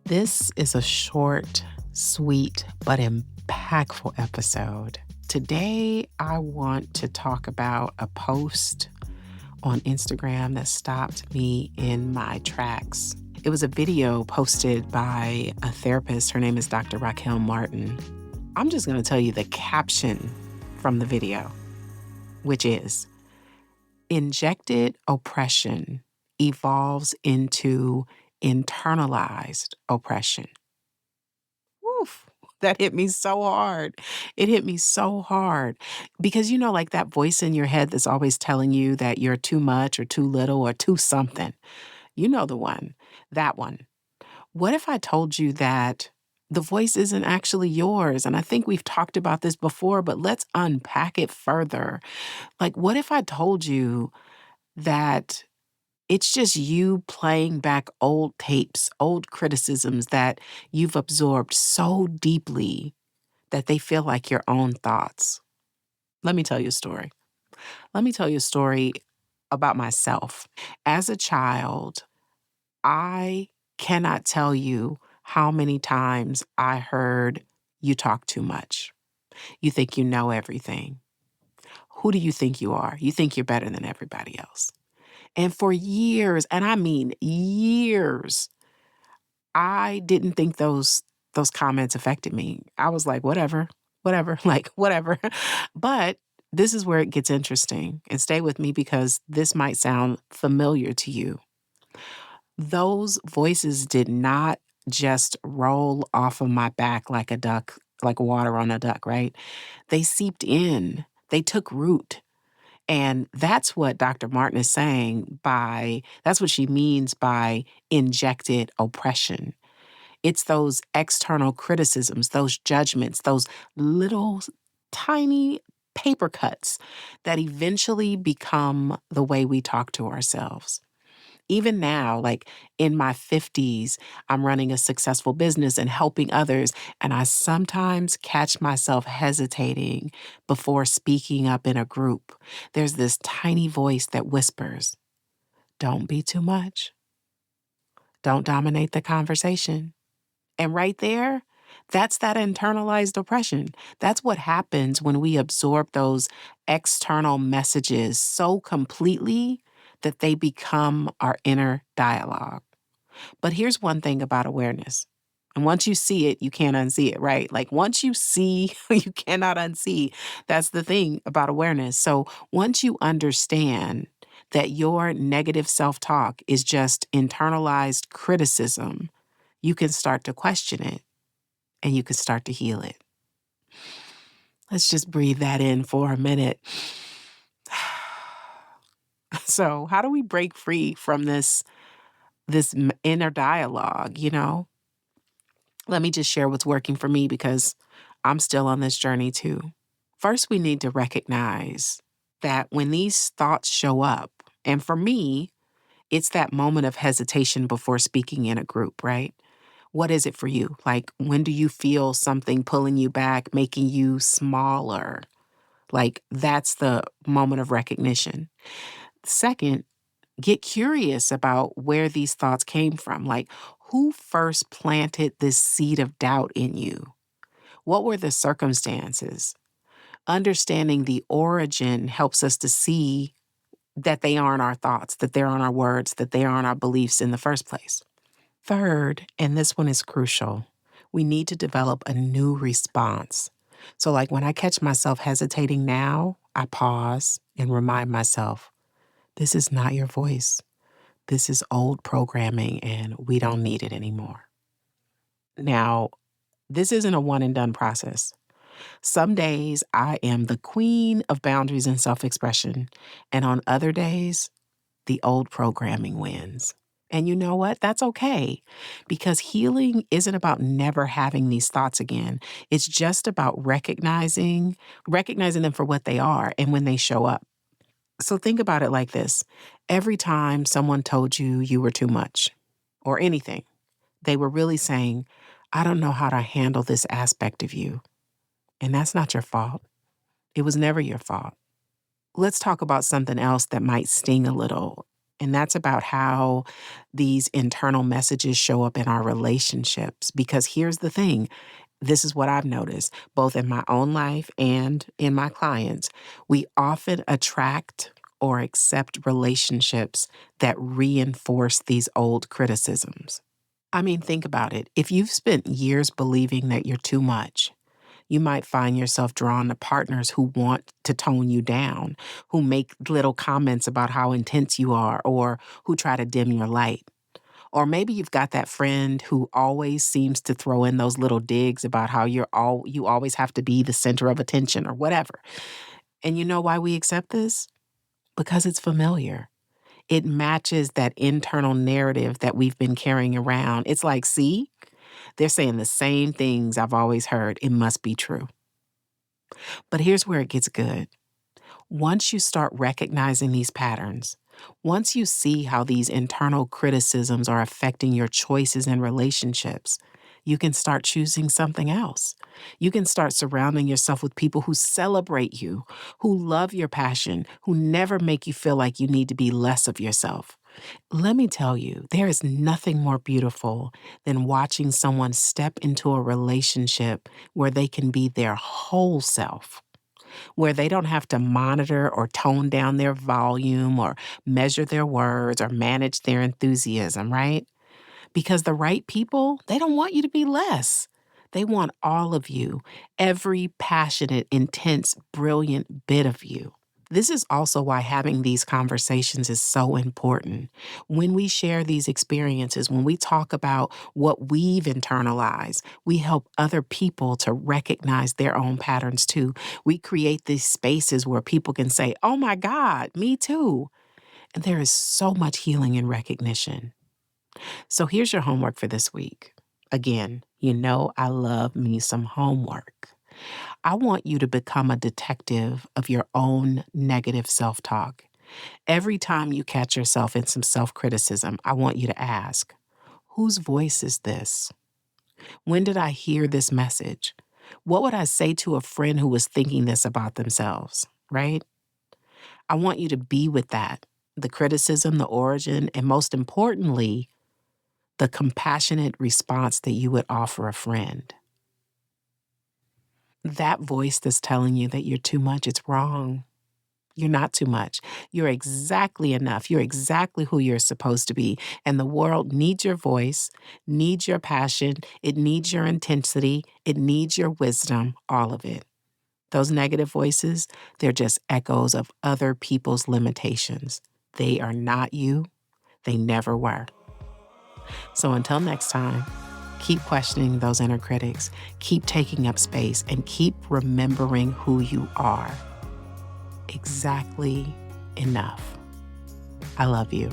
This is a short, sweet, but impactful episode. Today, I want to talk about a post on Instagram that stopped me in my tracks. It was a video posted by a therapist. Her name is Dr. Raquel Martin. I'm just going to tell you the caption from the video, which is injected oppression evolves into internalized oppression. Woof. That hit me so hard. It hit me so hard because, like that voice in your head that's always telling you that you're too much or too little or too something. You know the one, that one. What if I told you that the voice isn't actually yours? And I think we've talked about this before, but let's unpack it further. Like, what if I told you that it's just you playing back old tapes, old criticisms that you've absorbed so deeply that they feel like your own thoughts? Let me tell you a story. Let me tell you a story about myself. As a child, I cannot tell you how many times I heard, "You talk too much. You think you know everything. Who do you think you are? You think you're better than everybody else." And for years, and I mean years, I didn't think those comments affected me. I was like, whatever, like whatever. But this is where it gets interesting. And stay with me because this might sound familiar to you. Those voices did not just roll off of my back like a duck, like water on a duck, right? They seeped in. They took root. And that's what Dr. Martin is saying that's what she means by injected oppression. It's those external criticisms, those judgments, those little tiny paper cuts that eventually become the way we talk to ourselves. Even now, like in my 50s, I'm running a successful business and helping others. And I sometimes catch myself hesitating before speaking up in a group. There's this tiny voice that whispers, "Don't be too much. Don't dominate the conversation." And right there, that's that internalized oppression. That's what happens when we absorb those external messages so completely that they become our inner dialogue. But here's one thing about awareness. And once you see it, you can't unsee it, right? Like once you see, you cannot unsee. That's the thing about awareness. So once you understand that your negative self talk is just internalized criticism, you can start to question it and you can start to heal it. Let's just breathe that in for a minute. So, how do we break free from this inner dialogue? Let me just share what's working for me because I'm still on this journey too. First, we need to recognize that when these thoughts show up, and for me, it's that moment of hesitation before speaking in a group, right? What is it for you? Like, when do you feel something pulling you back, making you smaller? Like, that's the moment of recognition. Second, get curious about where these thoughts came from. Like, who first planted this seed of doubt in you? What were the circumstances? Understanding the origin helps us to see that they aren't our thoughts, that they aren't our words, that they aren't our beliefs in the first place. Third, and this one is crucial, we need to develop a new response. So, like when I catch myself hesitating now, I pause and remind myself, this is not your voice. This is old programming and we don't need it anymore. Now, this isn't a one and done process. Some days I am the queen of boundaries and self expression, and on other days, the old programming wins. And you know what? That's okay because healing isn't about never having these thoughts again. It's just about recognizing them for what they are and when they show up. So think about it like this. Every time someone told you you were too much or anything, they were really saying, "I don't know how to handle this aspect of you." And that's not your fault. It was never your fault. Let's talk about something else that might sting a little. And that's about how these internal messages show up in our relationships. Because here's the thing, this is what I've noticed, both in my own life and in my clients. We often attract or accept relationships that reinforce these old criticisms. I mean, think about it. If you've spent years believing that you're too much, you might find yourself drawn to partners who want to tone you down, who make little comments about how intense you are, or who try to dim your light. Or maybe you've got that friend who always seems to throw in those little digs about how you always have to be the center of attention or whatever. And you know why we accept this? Because it's familiar. It matches that internal narrative that we've been carrying around. It's like, see, they're saying the same things I've always heard. It must be true. But here's where it gets good. Once you start recognizing these patterns, once you see how these internal criticisms are affecting your choices and relationships, you can start choosing something else. You can start surrounding yourself with people who celebrate you, who love your passion, who never make you feel like you need to be less of yourself. Let me tell you, there is nothing more beautiful than watching someone step into a relationship where they can be their whole self, where they don't have to monitor or tone down their volume or measure their words or manage their enthusiasm, right? Because the right people, they don't want you to be less. They want all of you, every passionate, intense, brilliant bit of you. This is also why having these conversations is so important. When we share these experiences, when we talk about what we've internalized, we help other people to recognize their own patterns too. We create these spaces where people can say, oh my God, me too. And there is so much healing and recognition. So here's your homework for this week. Again, you know I love me some homework. I want you to become a detective of your own negative self-talk. Every time you catch yourself in some self-criticism, I want you to ask, whose voice is this? When did I hear this message? What would I say to a friend who was thinking this about themselves, right? I want you to be with that, the criticism, the origin, and most importantly, the compassionate response that you would offer a friend. That voice that's telling you that you're too much, it's wrong. You're not too much. You're exactly enough. You're exactly who you're supposed to be. And the world needs your voice, needs your passion, it needs your intensity, it needs your wisdom, all of it. Those negative voices, they're just echoes of other people's limitations. They are not you. They never were. So until next time, keep questioning those inner critics, keep taking up space, and keep remembering who you are. Exactly enough. I love you.